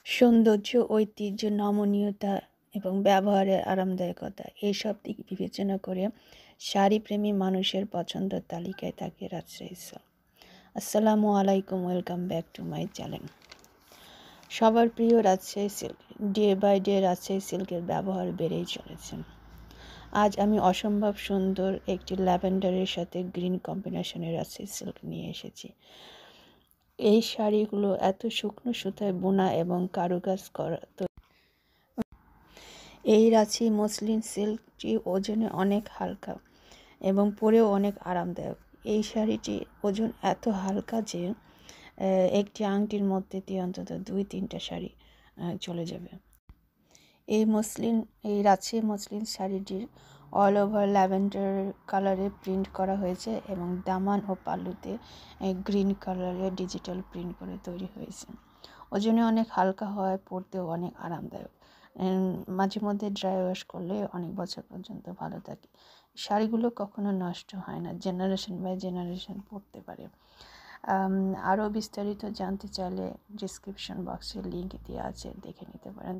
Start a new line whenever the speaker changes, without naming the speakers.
সৌন্দর্য, ঐতিহ্য, নমনীয়তা এবং ব্যবহারের আরামদায়কতা এইসব দিক বিবেচনা করে শাড়িপ্রেমী মানুষের পছন্দের তালিকায় থাকে রাজশাহী সিল্ক। আসসালামু আলাইকুম, welcome back to my channel. সবার প্রিয় Rajshahi silk. Day by day Rajshahi সিল্কের ব্যবহার বেড়েই চলেছে। আজ আমি অসম্ভব সুন্দর একটি ল্যাভেন্ডারের সাথে গ্রিন কম্বিনেশনের রাজশাহী সিল্ক নিয়ে এসেছি। এই শাড়িগুলো এত শুকনো সুতায় বোনা এবং কারুকাজ করা। এই রাঁচি মসলিন সিল্কটি ওজনে অনেক হালকা এবং পরেও অনেক আরামদায়ক। এই শাড়িটি ওজন এত হালকা যে একটি আংটির মধ্যে দিয়ে অন্তত 2-3টা শাড়ি চলে যাবে। এই রাঁচি মসলিন শাড়িটির অল ওভার ল্যাভেন্ডার কালারে প্রিন্ট করা হয়েছে এবং দামান ও পাল্লুতে গ্রিন কালারে ডিজিটাল প্রিন্ট করে তৈরি হয়েছে। ওজনে অনেক হালকা হয়, পরতেও অনেক আরামদায়ক। মাঝে মধ্যে ড্রাই ওয়াশ করলে অনেক বছর পর্যন্ত ভালো থাকে। শাড়িগুলো কখনো নষ্ট হয় না, জেনারেশন বাই জেনারেশন পরতে পারে। আরও বিস্তারিত জানতে চাইলে ডিসক্রিপশন বক্সে লিঙ্ক দেওয়া আছে, দেখে নিতে পারেন।